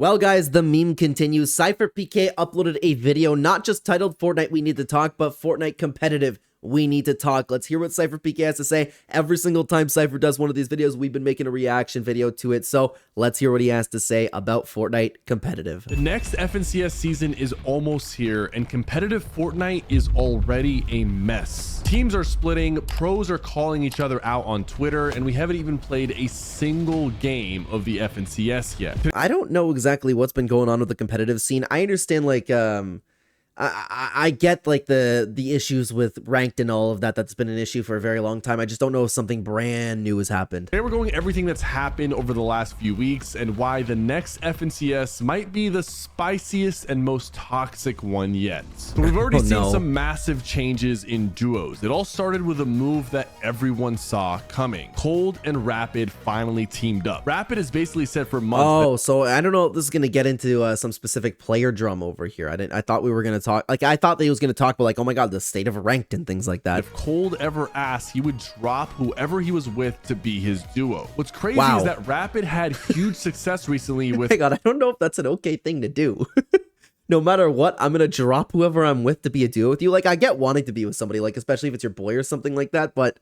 Well, guys, the meme continues. SypherPK uploaded a video not just titled Fortnite We Need to Talk, but Fortnite Competitive We Need to Talk. Let's hear what SypherPK has to say. Every single time Sypher does one of these videos, we've been making a reaction video to it. So let's hear what he has to say about Fortnite Competitive. The next FNCS season is almost here, and competitive Fortnite is already a mess. Teams are splitting, pros are calling each other out on Twitter, and we haven't even played a single game of the FNCS yet. I don't know exactly what's been going on with the competitive scene. I understand, like, I get like the issues with ranked and all of that. That's been an issue for a very long time. I just don't know if something brand new has happened. Today we're going everything that's happened over the last few weeks and why the next FNCS might be the spiciest and most toxic one yet. So we've already seen some massive changes in duos. It all started with a move that everyone saw coming. Cold and Rapid finally teamed up. Rapid has basically said for months. Oh, so I don't know if this is going to get into some specific player drama over here. I thought we were going to talk, like, I thought that he was going to talk about, like, oh my god, the state of ranked and things like that. If Cold ever asked, he would drop whoever he was with to be his duo. What's crazy is that Rapid had huge success recently with... Hang on, I don't know if that's an okay thing to do. No matter what, I'm going to drop whoever I'm with to be a duo with you. Like, I get wanting to be with somebody, like, especially if it's your boy or something like that, but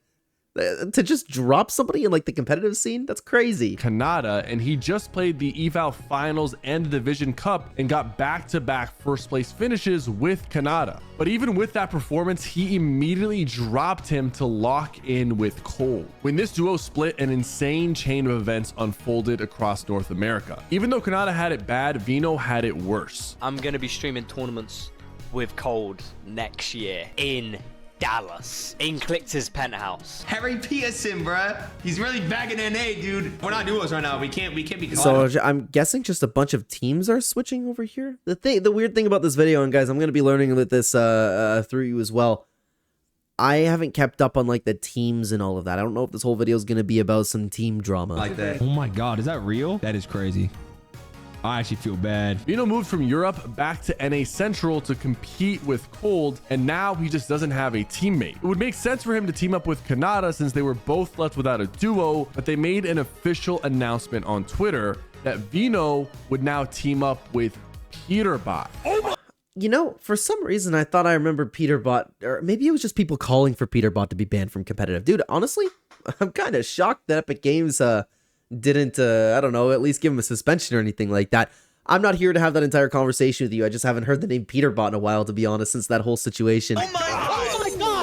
to just drop somebody in, like, the competitive scene, that's crazy. Kanada, and he just played the eval finals and the division cup and got back-to-back first place finishes with Kanada. But even with that performance, he immediately dropped him to lock in with Cold. When this duo split, an insane chain of events unfolded across North America. Even though Kanada had it bad, Vino had it worse. I'm gonna be streaming tournaments with Cold next year in Dallas, in Clix's penthouse. Harry Peterson, bruh. He's really back in NA, dude. We're not duos right now. We can't be caught. So I'm guessing just a bunch of teams are switching over here. The weird thing about this video, and guys, I'm gonna be learning with this through you as well. I haven't kept up on like the teams and all of that. I don't know if this whole video is gonna be about some team drama like that. Oh my god, is that real? That is crazy. I actually feel bad. Vino moved from Europe back to NA Central to compete with Cold, and now he just doesn't have a teammate. It would make sense for him to team up with Kanada since they were both left without a duo, but they made an official announcement on Twitter that Vino would now team up with Peterbot. Oh my! You know, for some reason, I thought I remember Peterbot, or maybe it was just people calling for Peterbot to be banned from competitive. Dude, honestly, I'm kind of shocked that Epic Games didn't I don't know, at least give him a suspension or anything like that. I'm not here to have that entire conversation with you. I just haven't heard the name Peterbot in a while, to be honest, since that whole situation. Oh my god!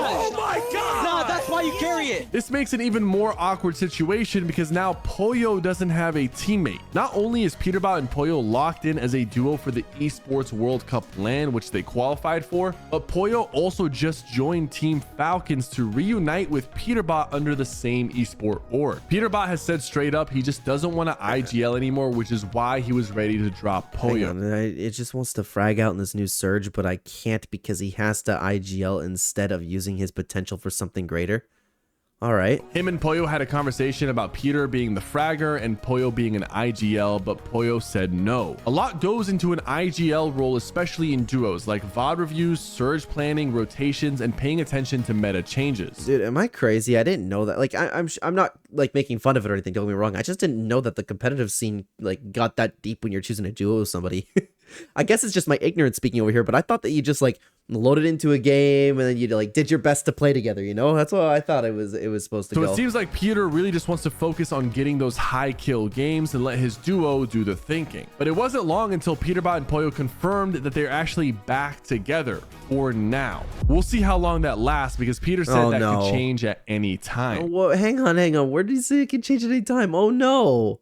Oh my god! Nah, that's why you carry it. This makes an even more awkward situation because now Puyo doesn't have a teammate. Not only is Peterbot and Puyo locked in as a duo for the Esports World Cup LAN, which they qualified for, but Puyo also just joined Team Falcons to reunite with Peterbot under the same esport org. Peterbot has said straight up he just doesn't want to IGL anymore, which is why he was ready to drop Puyo. It just wants to frag out in this new surge, but I can't because he has to IGL instead of using his potential for something greater. All right. Him and Puyo had a conversation about Peter being the fragger and Puyo being an IGL, but Puyo said no. A lot goes into an IGL role, especially in duos, like VOD reviews, surge planning, rotations, and paying attention to meta changes. Dude, am I crazy? I didn't know that. Like, I'm not like making fun of it or anything. Don't get me wrong. I just didn't know that the competitive scene like got that deep when you're choosing a duo with somebody. I guess it's just my ignorance speaking over here, but I thought that you just like loaded into a game and then you like did your best to play together, you know? That's what I thought it was supposed to go. So it seems like Peter really just wants to focus on getting those high kill games and let his duo do the thinking. But it wasn't long until Peterbot and Puyo confirmed that they're actually back together for now. We'll see how long that lasts because Peter said that could change at any time. Oh, well, hang on. Where did he say it can change at any time? Oh no.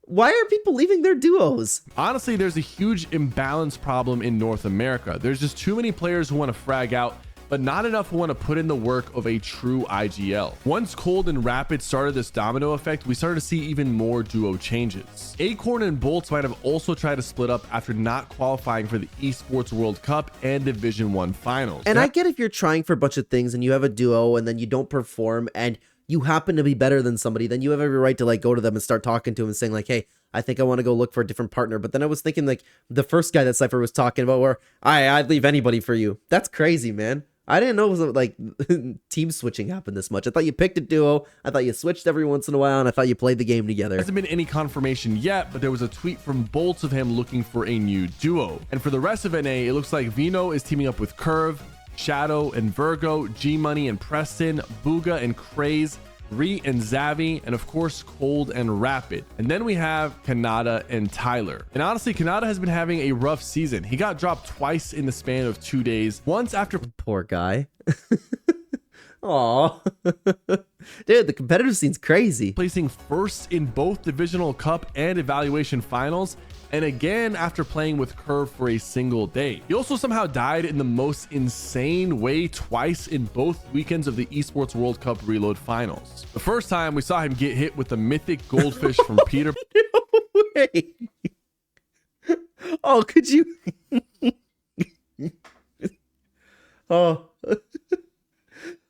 Why are people leaving their duos? Honestly, there's a huge imbalance problem in North America. There's just too many players who want to frag out, but not enough who want to put in the work of a true IGL. Once Cold and Rapid started this domino effect, we started to see even more duo changes. Acorn and Bolts might have also tried to split up after not qualifying for the Esports World Cup and Division 1 finals. And I get if you're trying for a bunch of things and you have a duo and then you don't perform and you happen to be better than somebody, then you have every right to like go to them and start talking to them and saying like, hey, I think I want to go look for a different partner. But then I was thinking like the first guy that Sypher was talking about where I'd leave anybody for you. That's crazy, man. I didn't know it was like team switching happened this much. I thought you picked a duo. I thought you switched every once in a while, and I thought you played the game together. There hasn't been any confirmation yet, but there was a tweet from Bolts of him looking for a new duo. And for the rest of NA, it looks like Vino is teaming up with Curve, Shadow and Virgo, G Money and Preston, Booga and Craze, Ree and Zavi, and of course Cold and Rapid. And then we have Kanada and Tyler. And honestly, Kanada has been having a rough season. He got dropped twice in the span of 2 days. Once after Poor guy. Aw. Dude, the competitive scene's crazy. placing first in both Divisional Cup and Evaluation Finals, and again after playing with Curve for a single day. He also somehow died in the most insane way twice in both weekends of the Esports World Cup Reload Finals. The first time we saw him get hit with the mythic goldfish from Peter. No way. Oh, could you? Oh.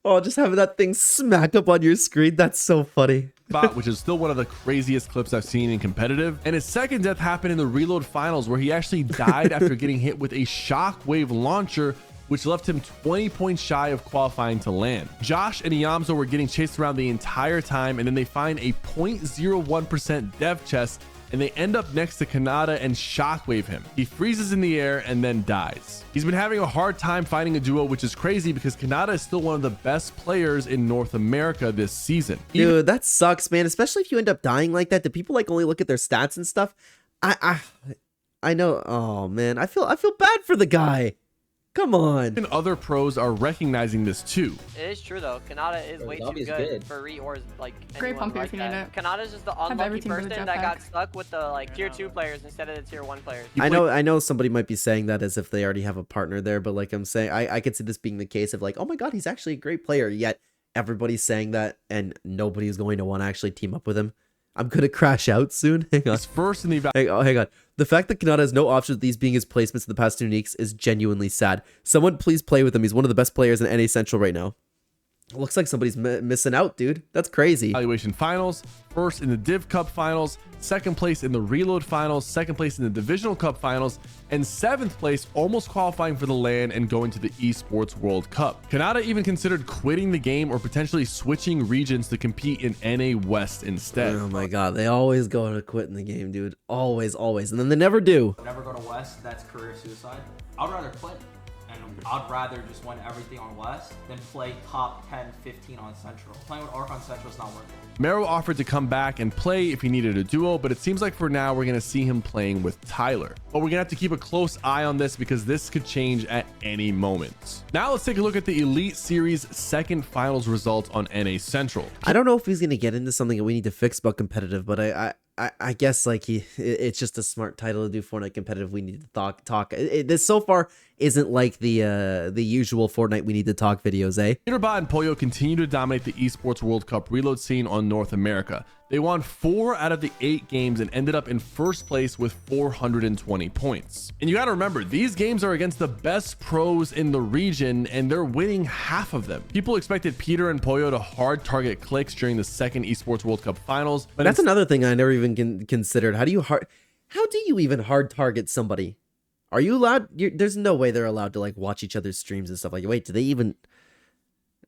Oh, just having that thing smack up on your screen. That's so funny. Which is still one of the craziest clips I've seen in competitive. And his second death happened in the Reload Finals, where he actually died after getting hit with a shockwave launcher, which left him 20 points shy of qualifying to land. Josh and Eomzo were getting chased around the entire time, and then they find a 0.01% dev chest, and they end up next to Kanada and shockwave him. He freezes in the air and then dies. He's been having a hard time finding a duo, which is crazy because Kanada is still one of the best players in North America this season. Dude, that sucks, man. Especially if you end up dying like that. Do people like only look at their stats and stuff? I know. Oh man, I feel bad for the guy. Come on. And other pros are recognizing this too. It is true though. Kanada is way too good for Re or like Great anyone pump like if you need that. it. Kanada's just the Have unlucky everything but a person that got jetpack. stuck with the like tier 2 players instead of the tier 1 players. I know somebody might be saying that as if they already have a partner there, but like I'm saying, I could see this being the case of like, oh my god, he's actually a great player, yet everybody's saying that and nobody's going to want to actually team up with him. I'm gonna crash out soon. Hang on. He's first in the Hang on. The fact that Kanada has no options with these being his placements in the past 2 weeks is genuinely sad. Someone please play with him. He's one of the best players in NA Central right now. Looks like somebody's missing out, dude. That's crazy. Evaluation Finals, first in the Div Cup Finals, second place in the Reload Finals, second place in the Divisional Cup Finals, and 7th place almost qualifying for the LAN and going to the Esports World Cup. Kanada even considered quitting the game or potentially switching regions to compete in NA West instead. Oh my god, they always go to quit in the game, dude. Always. And then they never do. Never go to West, that's career suicide. I'd rather quit. And I'd rather just win everything on West than play top 10, 15 on Central. Playing with Arc on Central is not worth it. Mero offered to come back and play if he needed a duo, but it seems like for now we're going to see him playing with Tyler. But we're going to have to keep a close eye on this because this could change at any moment. Now let's take a look at the Elite Series second finals results on NA Central. I don't know if he's gonna get into something that we need to fix about competitive, but I guess like it's just a smart title to do Fortnite Competitive. We need to talk. This so far isn't like the usual Fortnite we need to talk videos, eh? Peterbot and Puyo continue to dominate the Esports World Cup reload scene on North America. They won 4 out of the 8 games and ended up in first place with 420 points. And you gotta remember, these games are against the best pros in the region and they're winning half of them. People expected Peter and Puyo to hard target clicks during the second Esports World Cup finals, but that's another thing I never even considered. How do you even hard target somebody? Are you allowed? There's no way they're allowed to like watch each other's streams and stuff. Like, wait, do they even?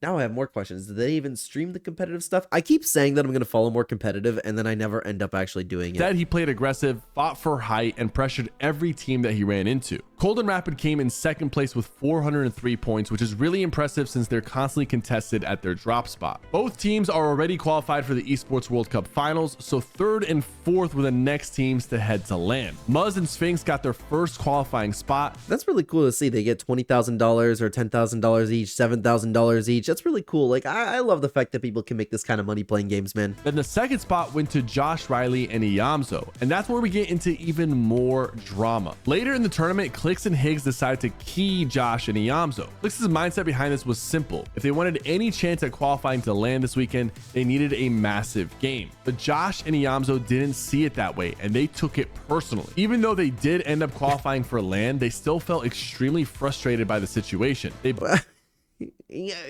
Now I have more questions. Do they even stream the competitive stuff? I keep saying that I'm going to follow more competitive, and then I never end up actually doing it. Instead, he played aggressive, fought for height, and pressured every team that he ran into. Cold and Rapid came in second place with 403 points, which is really impressive since they're constantly contested at their drop spot. Both teams are already qualified for the Esports World Cup Finals, so 3rd and 4th were the next teams to head to LAN. Muzz and Sphinx got their first qualifying spot. That's really cool to see. They get $20,000 or $10,000 each, $7,000 each. That's really cool. Like, I love the fact that people can make this kind of money playing games, man. Then the second spot went to Josh Riley and Eomzo, and that's where we get into even more drama. Later in the tournament, Clicks and Higgs decided to key Josh and Eomzo. Clicks' mindset behind this was simple. If they wanted any chance at qualifying to LAN this weekend, they needed a massive game. But Josh and Eomzo didn't see it that way, and they took it personally. Even though they did end up qualifying for LAN, they still felt extremely frustrated by the situation.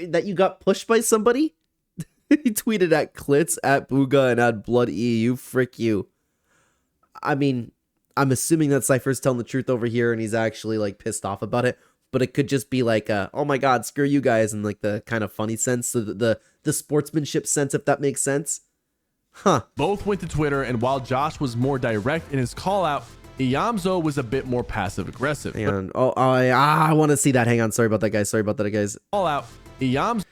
That you got pushed by somebody? He tweeted at Clits, at Booga, and at Blood EU. Frick you. I mean, I'm assuming that Sypher's telling the truth over here and he's actually like pissed off about it. but it could just be like, oh my god, screw you guys, in like the kind of funny sense, so the sportsmanship sense, if that makes sense. Huh. Both went to Twitter, and while Josh was more direct in his call out, Eomzo was a bit more passive aggressive. Hang on. I want to see that. Hang on. Sorry about that, guys. Call out Eomzo.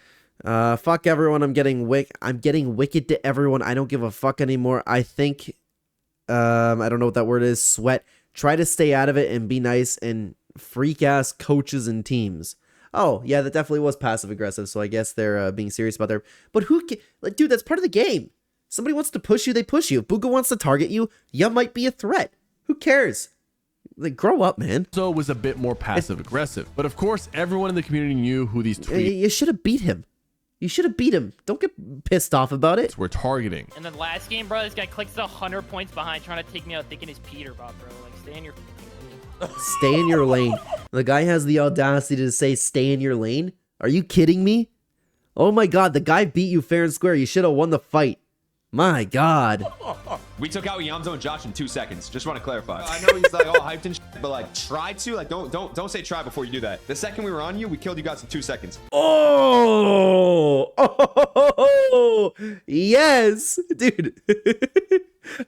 Fuck everyone. I'm getting wicked to everyone. I don't give a fuck anymore. I think, I don't know what that word is. Sweat. Try to stay out of it and be nice, and freak ass coaches and teams. Oh yeah, that definitely was passive aggressive. So I guess they're being serious about their. But like, dude, that's part of the game. Somebody wants to push you, they push you. If Booga wants to target you, you might be a threat. Who cares? Like, grow up, man. So was a bit more passive aggressive, but of course, everyone in the community knew who these tweets. You should have beat him. You should have beat him. Don't get pissed off about it. We're targeting. And then last game, bro, this guy clicks 100 points behind, trying to take me out, thinking he's Peterbot, bro. Like, stay in your lane. Stay in your lane. The guy has the audacity to say, "Stay in your lane." Are you kidding me? Oh my god, the guy beat you fair and square. You should have won the fight. My god. We took out Eomzo and Josh in 2 seconds. Just want to clarify. I know he's like all hyped and shit, but like try to like don't say try before you do that. The second we were on you, we killed you guys in 2 seconds. Oh, yes, dude.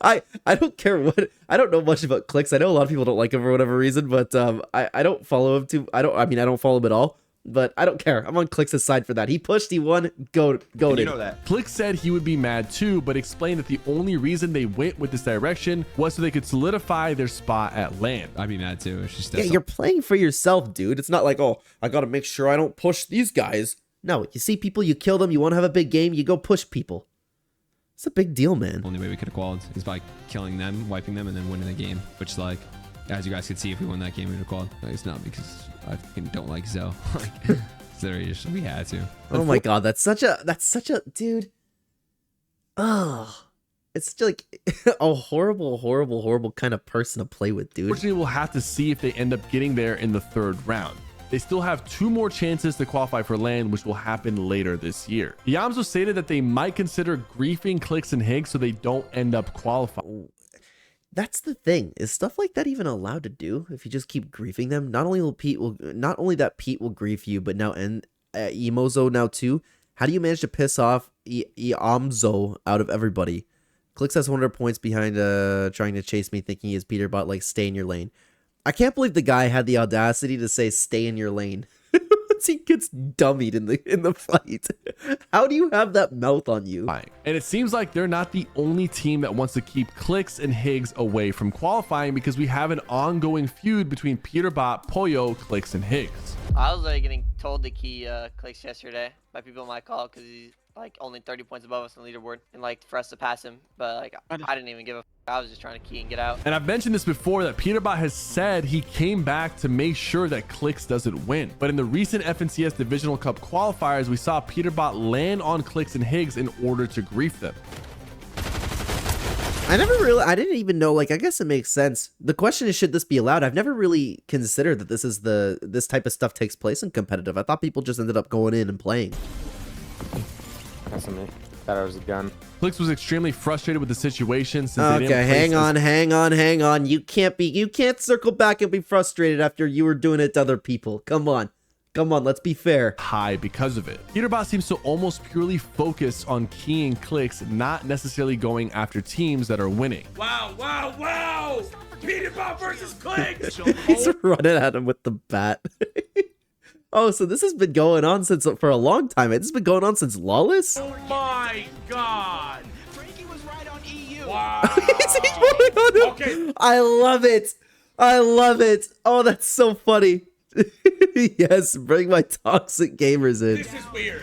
I don't care what. I don't know much about Clix. I know a lot of people don't like him for whatever reason, but I don't follow him too. I don't follow him at all. But I don't care. I'm on Clix's side for that. He pushed, he won. Go. You know that. Clix said he would be mad too, but explained that the only reason they went with this direction was so they could solidify their spot at LAN. I'd be mad too. It's just Yeah, you're playing for yourself, dude. It's not like, oh, I gotta make sure I don't push these guys. No, you see people, you kill them. You want to have a big game, you go push people. It's a big deal, man. Only way we could have qualified is by killing them, wiping them, and then winning the game. Which, like, as you guys could see, if we won that game, we would have qualified. Like, it's not because I fucking don't like Zoe. Like, just we had to. Oh my god, that's such a dude. Ugh. It's just like a horrible kind of person to play with, dude. Unfortunately, we'll have to see if they end up getting there in the 3rd round. They still have 2 more chances to qualify for LAN, which will happen later this year. Eomzo stated that they might consider griefing Clix and Higgs so they don't end up qualifying. That's the thing. Is stuff like that even allowed to do? If you just keep griefing them, not only that Pete will grief you, but now Eomzo now too. How do you manage to piss off Eomzo out of everybody? Clix has 100 points behind trying to chase me, thinking he is Peterbot. Like, stay in your lane. I can't believe the guy had the audacity to say stay in your lane. He gets dummied in the fight. How do you have that mouth on you? And it seems like they're not the only team that wants to keep Clix and Higgs away from qualifying, because we have an ongoing feud between Peterbot, Puyo, Clix, and Higgs. I was getting told to key Clix yesterday by people in my call because he's like only 30 points above us on the leaderboard, and like for us to pass him, but like I didn't even give a f. I was just trying to key and get out. And I've mentioned this before, that Peterbot has said he came back to make sure that Clix doesn't win. But in the recent FNCS Divisional Cup qualifiers, we saw Peterbot land on Clix and Higgs in order to grief them. I didn't even know, like, I guess it makes sense. The question is, should this be allowed? I've never really considered that this type of stuff takes place in competitive. I thought people just ended up going in and playing. That's me. Thought it was a gun. Clix was extremely frustrated with the situation since they didn't hang on. You can't circle back and be frustrated after you were doing it to other people. Come on, let's be fair. High because of it. Peterbot seems to almost purely focus on keying Clix, not necessarily going after teams that are winning. Wow! Peterbot versus Clix! He's running at him with the bat. Oh, so this has been going on for a long time. This has been going on since Lawless? Oh my god! Frankie was right on EU. Wow. Okay. I love it. Oh, that's so funny. Yes, bring my toxic gamers in. This is weird.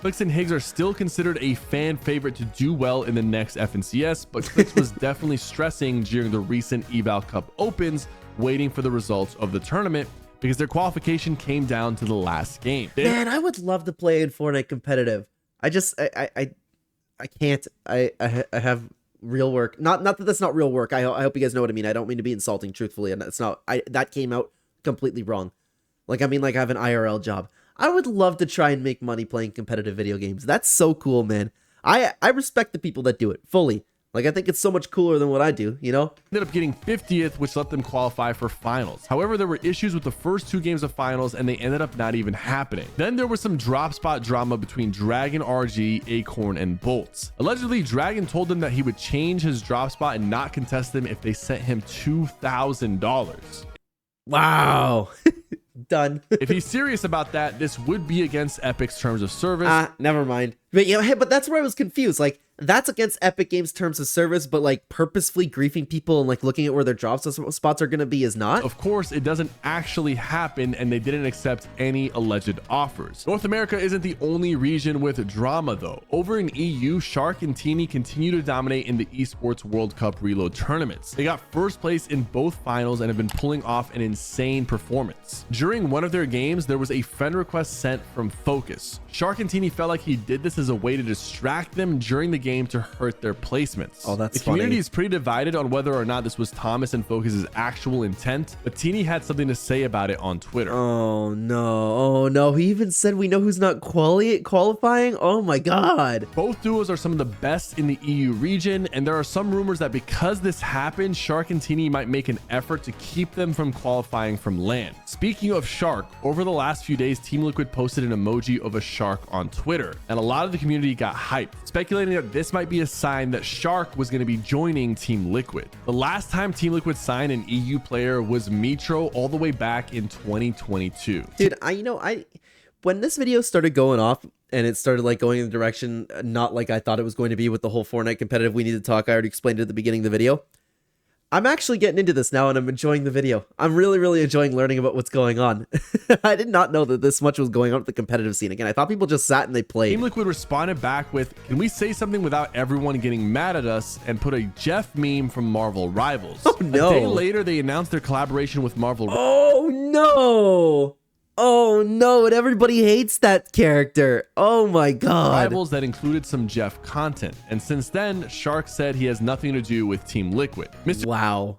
Clix and Higgs are still considered a fan favorite to do well in the next FNCS, but Clix was definitely stressing during the recent Eval Cup Opens, waiting for the results of the tournament, because their qualification came down to the last game. Man, I would love to play in Fortnite Competitive. I can't. I have real work. Not that that's not real work. I hope you guys know what I mean. I don't mean to be insulting, truthfully, and it's not. That came out completely wrong. Like, I mean, like, I have an IRL job. I would love to try and make money playing competitive video games. That's so cool, man. I respect the people that do it fully. Like, I think it's so much cooler than what I do, you know? Ended up getting 50th, which let them qualify for finals. However, there were issues with the first 2 games of finals, and they ended up not even happening. Then there was some drop spot drama between Dragon, RG, Acorn, and Bolts. Allegedly, Dragon told them that he would change his drop spot and not contest them if they sent him $2,000. Wow. Done. If he's serious about that, this would be against Epic's terms of service. Never mind. But yeah, hey, but that's where I was confused. Like, that's against Epic Games terms of service, but like purposefully griefing people and like looking at where their drop spots are going to be is not. Of course, it doesn't actually happen, and they didn't accept any alleged offers. North America isn't the only region with drama though. Over in EU, Shark and Teeny continue to dominate in the Esports World Cup Reload tournaments. They got first place in both finals and have been pulling off an insane performance. During one of their games, there was a friend request sent from Focus. Shark and Teeny felt like he did this as a way to distract them during the game to hurt their placements. Oh, that's the community funny. is pretty divided on whether or not this was Thomas and Focus's actual intent, but Teeny had something to say about it on Twitter. Oh no, he even said we know who's not qualifying. Oh my god. Both duos are some of the best in the EU region, and there are some rumors that because this happened, Shark and Teeny might make an effort to keep them from qualifying from LAN. Speaking of Shark, over the last few days, Team Liquid posted an emoji of a shark on Twitter, and a lot of the community got hyped, speculating that this might be a sign that Shark was going to be joining Team Liquid. The last time Team Liquid signed an EU player was Mitro all the way back in 2022. Dude, when this video started going off and it started like going in the direction not like I thought it was going to be with the whole Fortnite competitive we need to talk, I already explained it at the beginning of the video. I'm actually getting into this now and I'm enjoying the video. I'm really enjoying learning about what's going on. I did not know that this much was going on with the competitive scene. Again, I thought people just sat and they played. Team Liquid responded back with, "Can we say something without everyone getting mad at us?" and put a Jeff meme from Marvel Rivals. Oh no. A day later, they announced their collaboration with Marvel. Oh no. Oh no, and everybody hates that character. Oh my god. Rivals that included some Jeff content. And since then, Shark said he has nothing to do with Team Liquid. Wow.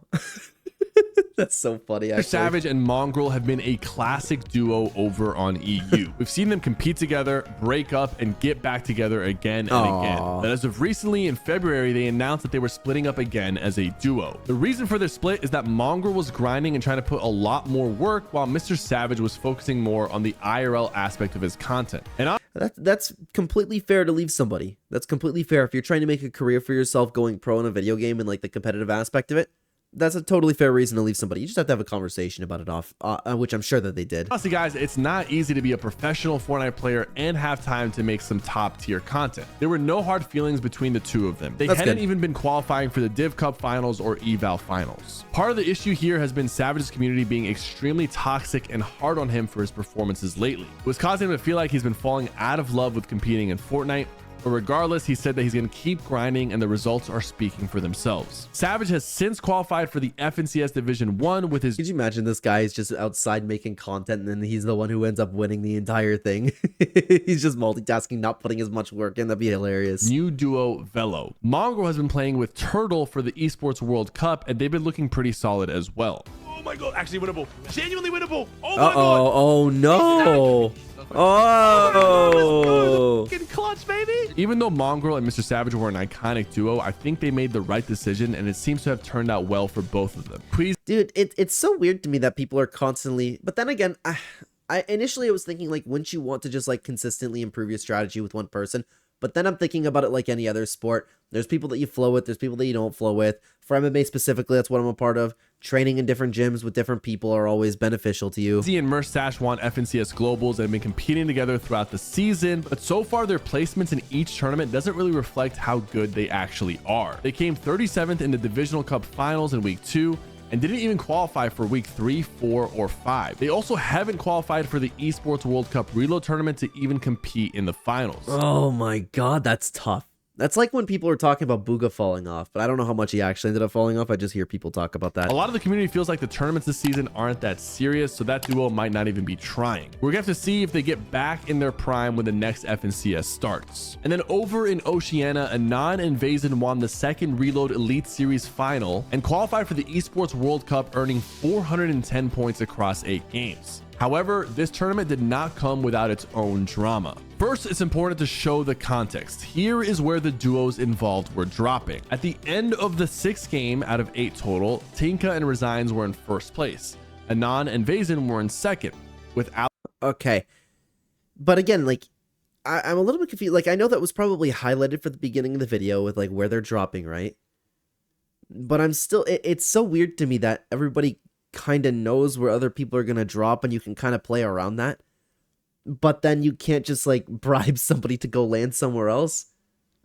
That's so funny, actually. Savage and Mongrel have been a classic duo over on EU. We've seen them compete together, break up, and get back together again and again. But as of recently, in February, they announced that they were splitting up again as a duo. The reason for their split is that Mongrel was grinding and trying to put a lot more work, while Mr. Savage was focusing more on the IRL aspect of his content. And that's completely fair to leave somebody. That's completely fair. If you're trying to make a career for yourself going pro in a video game and like the competitive aspect of it, that's a totally fair reason to leave somebody. You just have to have a conversation about it off, which I'm sure that they did. Honestly, guys, it's not easy to be a professional Fortnite player and have time to make some top tier content. There were no hard feelings between the two of them. They hadn't even been qualifying for the Div Cup finals or Eval finals. Part of the issue here has been Savage's community being extremely toxic and hard on him for his performances lately. It was causing him to feel like he's been falling out of love with competing in Fortnite. But regardless, he said that he's going to keep grinding and the results are speaking for themselves. Savage has since qualified for the FNCS Division 1 with his... Could you imagine this guy is just outside making content and then he's the one who ends up winning the entire thing? He's just multitasking, not putting as much work in. That'd be hilarious. New duo Velo. Mongrel has been playing with Turtle for the Esports World Cup and they've been looking pretty solid as well. Oh my god, actually winnable. Genuinely winnable. Oh my god. Oh no. Oh, Getting clutch, baby. Even though Mongrel and Mr. Savage were an iconic duo, I think they made the right decision and it seems to have turned out well for both of them. Please, dude, it's so weird to me that people are constantly, but then again, I initially was thinking like, wouldn't you want to just like consistently improve your strategy with one person? But then I'm thinking about it like any other sport. There's people that you flow with. There's people that you don't flow with. For MMA specifically, that's what I'm a part of. Training in different gyms with different people are always beneficial to you. Z and Merstach won FNCS Globals and have been competing together throughout the season, but so far their placements in each tournament doesn't really reflect how good they actually are. They came 37th in the Divisional Cup Finals in Week 2, and didn't even qualify for Week 3, 4, or 5. They also haven't qualified for the Esports World Cup Reload Tournament to even compete in the finals. Oh my god, that's tough. That's like when people are talking about Booga falling off, but I don't know how much he actually ended up falling off. I just hear people talk about that. A lot of the community feels like the tournaments this season aren't that serious, so that duo might not even be trying. We're gonna have to see if they get back in their prime when the next FNCS starts. And then over in Oceania, Anon and Vazen won the second Reload Elite Series final and qualified for the Esports World Cup, earning 410 points across 8 games. However, this tournament did not come without its own drama. First, it's important to show the context. Here is where the duos involved were dropping. At the end of the 6th game out of 8 total, Tinka and Resigns were in 1st place. Anon and Vazen were in 2nd, with Okay. But again, like, I'm a little bit confused. Like, I know that was probably highlighted for the beginning of the video with, like, where they're dropping, right? But I'm still... It's so weird to me that everybody kind of knows where other people are going to drop, and you can kind of play around that. But then you can't just, like, bribe somebody to go land somewhere else.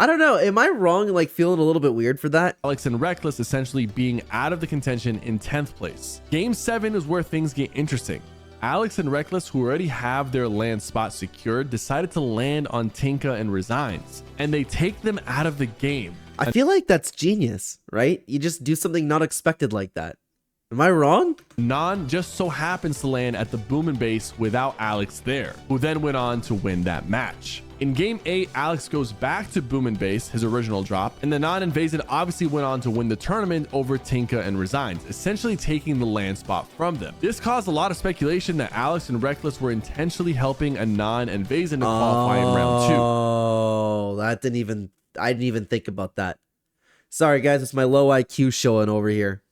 I don't know. Am I wrong, like, feeling a little bit weird for that? Alex and Reckless essentially being out of the contention in 10th place. Game 7 is where things get interesting. Alex and Reckless, who already have their land spot secured, decided to land on Tinka and Resigns, and they take them out of the game. I feel like that's genius, right? You just do something not expected like that. Am I wrong? Non just so happens to land at the Boomin base without Alex there, who then went on to win that match. In game 8, Alex goes back to Boomin base, his original drop, and the Non and Vazen obviously went on to win the tournament over Tinka and Resigns, essentially taking the land spot from them. This caused a lot of speculation that Alex and Reckless were intentionally helping Anon and Vazen to qualify in round 2. Oh, I didn't even think about that. Sorry guys, it's my low IQ showing over here.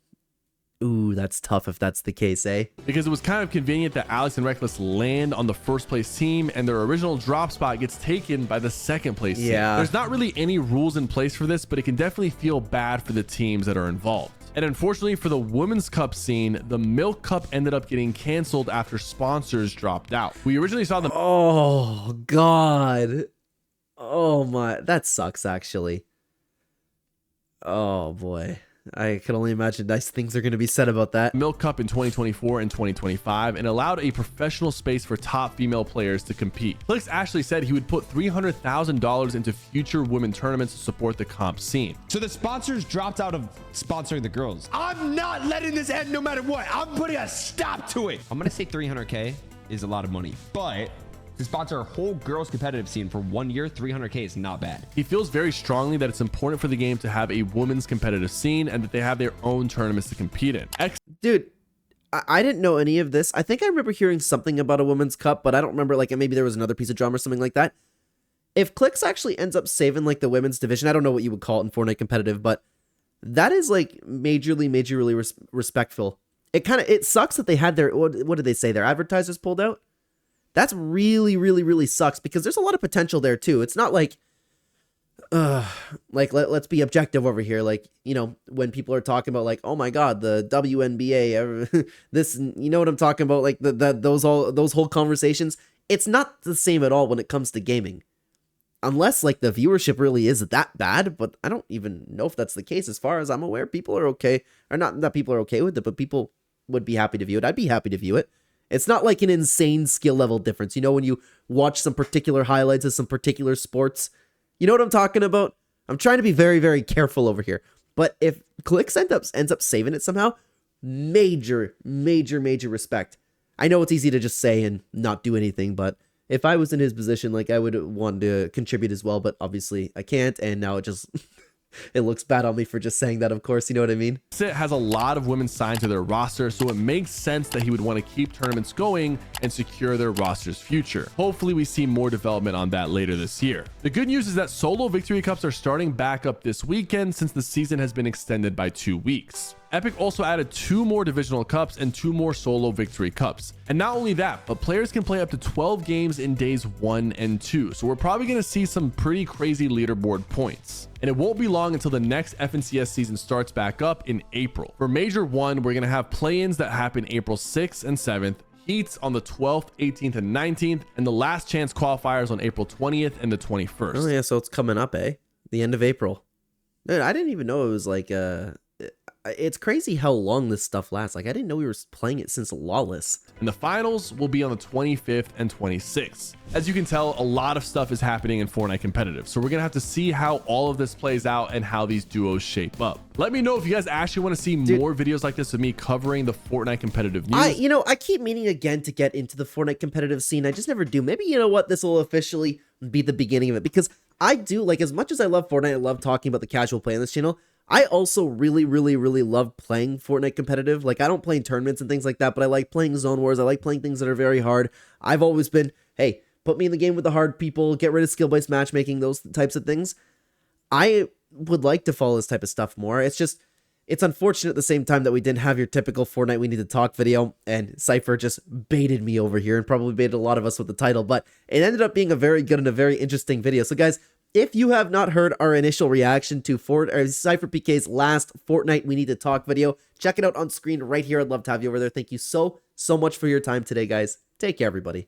Ooh, that's tough if that's the case, eh? Because it was kind of convenient that Alex and Reckless land on the 1st place team and their original drop spot gets taken by the 2nd place team. There's not really any rules in place for this, but it can definitely feel bad for the teams that are involved. And unfortunately for the Women's Cup scene, the Milk Cup ended up getting canceled after sponsors dropped out. We originally saw them. Oh, God. Oh, my. That sucks, actually. Oh, boy. I can only imagine nice things are going to be said about that. Milk Cup in 2024 and 2025 and allowed a professional space for top female players to compete. Clix actually said he would put $300,000 into future women tournaments to support the comp scene. So the sponsors dropped out of sponsoring the girls. I'm not letting this end no matter what. I'm putting a stop to it. I'm gonna say 300K is a lot of money, but to sponsor a whole girls competitive scene for 1 year, 300K is not bad. He feels very strongly that it's important for the game to have a women's competitive scene and that they have their own tournaments to compete in. Dude, I didn't know any of this. I think I remember hearing something about a women's cup, but I don't remember, like, maybe there was another piece of drama or something like that. If Clix actually ends up saving, like, the women's division, I don't know what you would call it in Fortnite Competitive, but that is, like, majorly respectful. It sucks that they had their, what did they say, their advertisers pulled out? That's really sucks because there's a lot of potential there too. It's not like, let's be objective over here. Like, you know, when people are talking about like, oh my God, the WNBA, this, you know what I'm talking about? Like those whole conversations. It's not the same at all when it comes to gaming, unless like the viewership really is that bad. But I don't even know if that's the case. As far as I'm aware, people are okay, or not that people are okay with it, but people would be happy to view it. I'd be happy to view it. It's not like an insane skill level difference. You know, when you watch some particular highlights of some particular sports, you know what I'm talking about? I'm trying to be very careful over here. But if Clix ends up saving it somehow, major respect. I know it's easy to just say and not do anything, but if I was in his position, like I would want to contribute as well, but obviously I can't, and now it just it looks bad on me for just saying that, of course, you know what I mean? Sit has a lot of women signed to their roster, so it makes sense that he would want to keep tournaments going and secure their roster's future. Hopefully we see more development on that later this year. The good news is that solo victory cups are starting back up this weekend since the season has been extended by 2 weeks. Epic also added 2 more divisional cups and 2 more solo victory cups. And not only that, but players can play up to 12 games in days 1 and 2. So we're probably going to see some pretty crazy leaderboard points. And it won't be long until the next FNCS season starts back up in April. For Major 1, we're going to have play-ins that happen April 6th and 7th, heats on the 12th, 18th, and 19th, and the last chance qualifiers on April 20th and the 21st. Oh yeah, so it's coming up, eh? The end of April. Dude, I didn't even know it was like it's crazy how long this stuff lasts. Like, I didn't know we were playing it since Lawless. And the finals will be on the 25th and 26th. As you can tell, a lot of stuff is happening in Fortnite Competitive, so we're gonna have to see how all of this plays out and how these duos shape up. Let me know if you guys actually want to see more videos like this of me covering the Fortnite Competitive news. I keep meaning again to get into the Fortnite Competitive scene. I just never do. Maybe, you know what, this will officially be the beginning of it, because I do, like, as much as I love Fortnite, I love talking about the casual play on this channel, I also really, really, really love playing Fortnite competitive. Like, I don't play in tournaments and things like that, but I like playing Zone Wars. I like playing things that are very hard. I've always been, hey, put me in the game with the hard people, get rid of skill-based matchmaking, those types of things. I would like to follow this type of stuff more. It's just, it's unfortunate at the same time that we didn't have your typical Fortnite We Need to Talk video, and Sypher just baited me over here and probably baited a lot of us with the title, but it ended up being a very good and a very interesting video. So guys, if you have not heard our initial reaction to SypherPK's last Fortnite We Need to Talk video, check it out on screen right here. I'd love to have you over there. Thank you so much for your time today, guys. Take care, everybody.